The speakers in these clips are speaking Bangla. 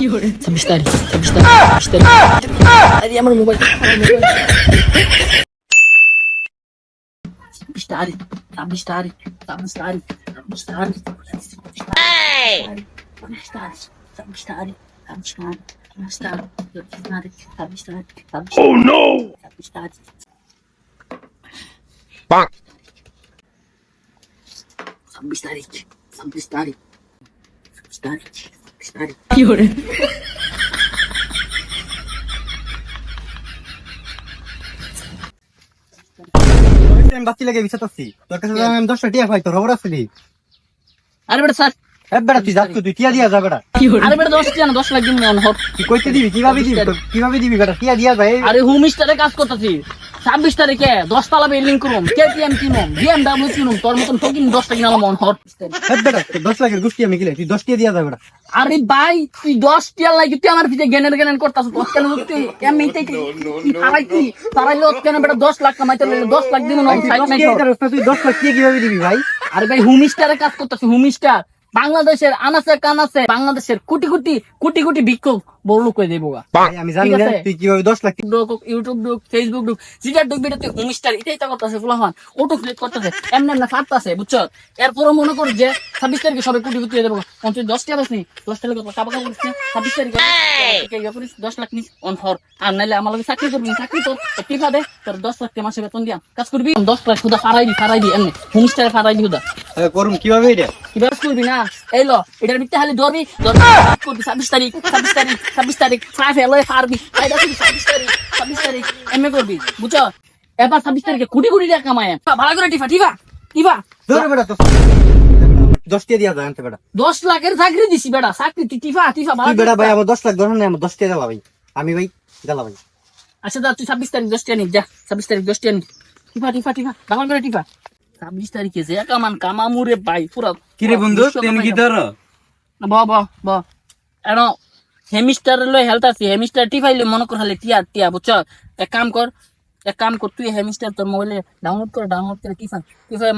26 তারিখ 26 তারিখ 26 তারিখ আরে আমার মোবাইল 26 তারিখ 26 তারিখ 26 তারিখ 26 তারিখ 26 তারিখ 26 তারিখ 26 তারিখ Oh no! 26 তারিখ Bonk. 26 তারিখ 26 তারিখ 26 তারিখ 26 তারিখ আমি বাচ্চি লাগে বিছাতাছি তোর কাছে আমি 10টা টিয়া পাই তোর খবর আছে নি আরে বেটা স্যার বেটা তুই যাস তুই টিয়া দিয়া যা বেটা আরে বেটা 10 টিয়া না 10 লাখ দিন না হট তুই কইতে দিবি কিভাবে দিবি বেটা টিয়া দিয়া ভাই আরে হোম স্টারে কাজ করতেছি 26 তারিখে 10 তলা বিল্ডিং করুম কেটিএম কিনুম বিএমডব্লিউ কিনুম তোর মতন ফকিং 10 টাকা নাম মন হট বেটা 10 লাখের গোষ্ঠী আমি কিলে তুই 10 টিয়া দিয়া যা বেটা আরে ভাই তুই 10 টিয়া লাগি তুই আমার পিছে গেনের করতাছ তোর কেন তুই এমনিতে কি হারাই তুই তারাইলো কেন বেটা 10 লাখ কামাইতে 10 লাখ দিন না সাইড নাই তুই 10 লাখ টিয়া কিভাবে দিবি ভাই আরে ভাই হোম স্টারে কাজ করতেছি হোম স্টার বাংলাদেশের আনাসে কানাসে বাংলাদেশের কোটি কোটি ভিক্ষুক বড় লোক করে দেবো ভাই আমি জানি না তুই কিভাবে 10 লাখ ইউটিউব ঢুক ফেসবুক ঢুক যেটা ঢুকবি তুই হোম স্টার এটাই তো করতেছে ফুলাহান অটো ক্লিক করতেছে এমনি না ফাটতাছে বুঝছো এরপরও মনে কর যে 26 তারিখে সবাই কোটি দেবো 10 টাকা বাসনি 10 টাকা কাবা কাবা করছিস 26 তারিখে 10 লাখ নিস অন ফর আর নাইলে আমার লগে চাকরি করবি চাকরি তো টিপা দে তোর 10 লাখ মাসে বেতন দিয়া কাজ করবি 10 লাখ খুদা ফারাই দি এমনি হোম স্টারে ফারাই দি খুদা করুম কিভাবে এটা কিভাবে করবি না এই লো এটার ভিতরে খালি ধরবি করবি 26 তারিখ সাফ এলো ফারবি আইডা করবি 26 তারিখ এমএ করবি বুঝছো এবার 26 তারিখে কোটি টাকা কামায় ভালো করে টিফা ধরে বেটা তো 10 টিয়া দিয়া যা আনতে বেটা 10 লাখের চাকরি দিছি বেটা চাকরি টিফা ভালো তুই বেটা ভাই আমার 10 লাখ ধরে না আমার 10 টিয়া দাও ভাই আমি ভাই গেলা ভাই আচ্ছা দা তুই 26 তারিখ 10 টিয়া নি যা 26 তারিখ 10 টিয়া নি টিফা ভালো করে টিফা 26 তারিখে যে কামামুরে ভাই পুরো কিরে বন্ধু তুই কি ধরো ব এনো হেমিস্টার লই হেলথ আছে হেমিস্টার টিফাইলে মনে কর খালি টিয়া বুঝছো এক কাম কর তুই হেমিস্টার তোর মোবাইলে ডাউনলোড করে টিফা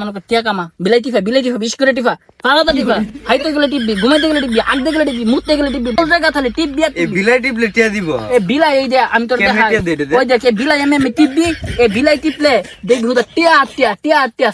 মনে কর টিয়া কামা বিলাই টিফা বিশ করে টিফা পারাদা টিফা হাইতে গেলে টিপবি ঘুমাইতে গেলে টিপবি আগতে গেলে টিপবি মুততে গেলে টিপবি তোর জায়গা তাহলে টিপ দিয়া এই বিলাই টিপলে টিয়া দিব এ বিলাই এই যে আমি তোর দেখা ওই দেখে বিলাই আমি টিপবি এ বিলাই টিপলে দেখবি হুদা টিয়া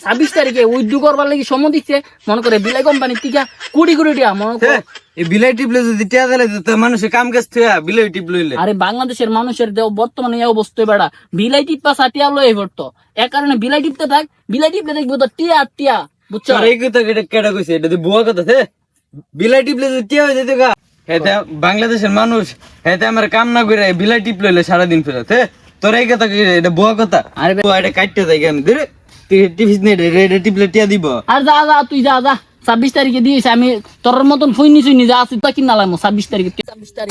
26 তারিখে উইথড্র করবার লাগি সময় দিচ্ছে মনে করে বিলাই কোম্পানি টিকা কোটি টিয়া মনে কর এই বিলাই টিপলে যদি টিয়া দিলে তো মানুষে কাম কাজ থয়া বিলাই টিপ লইলে আরে বাংলাদেশের মানুষের যে বর্তমানে এই অবস্থা বেড়া বিলাই টিপা সাটিয়া লই পড়তো এ কারণে বিলাই টিপতে থাক বিলাই টিপলে দেখবো তো টিয়া বুঝছো আরে এই কথা কেডা কইছে এটা তো বুয়া কথা ছে বিলাই টিপলে যদি টিয়া হয়ে যেত গা এটা বাংলাদেশের মানুষ এটা আমার কাম না করে বিলাই টিপ লইলে সারা দিন ফেরত হে তোর এই কথা এটা বুয়া কথা আরে এটা কাটতে যাই আমি ধরে টিভিস নেই রে টিপলে টিয়া দিব আর যা তুই যা 26 তারিখে দিয়েছে আমি তোর মতন ফইনি চুইনি যা আছে তা কিনা লাগবো 26 তারিখে 26 তারিখ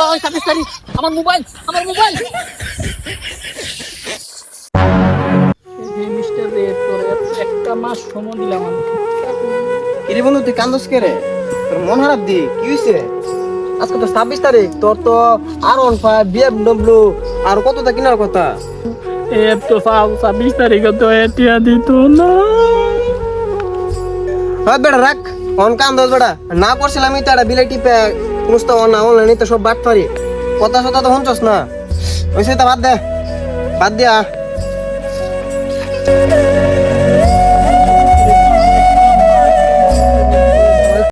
ওই 26 তারিখ আমার মোবাইল মিস্টার রে তোর একটা মাস সময় দিলাম আমি কিরে বন্ধু তুই কান্দস কে রে তোর মন খারাপ দি কি হইছে আজকে তো 26 তারিখ তোর তো R15 BMW আর কতটা কিনার কথা এ তো 26 তারিখে তো এটিয়া দিত না হ্যাঁ বেটা রাখ অন কাম দস বেটা না করছিলাম আমি তো একটা বিলাই টিপে মুস্তা অন অনলাইনে তো সব বাট পারি কথা তো শুনছস না ওইসে তো বাদ দিয়া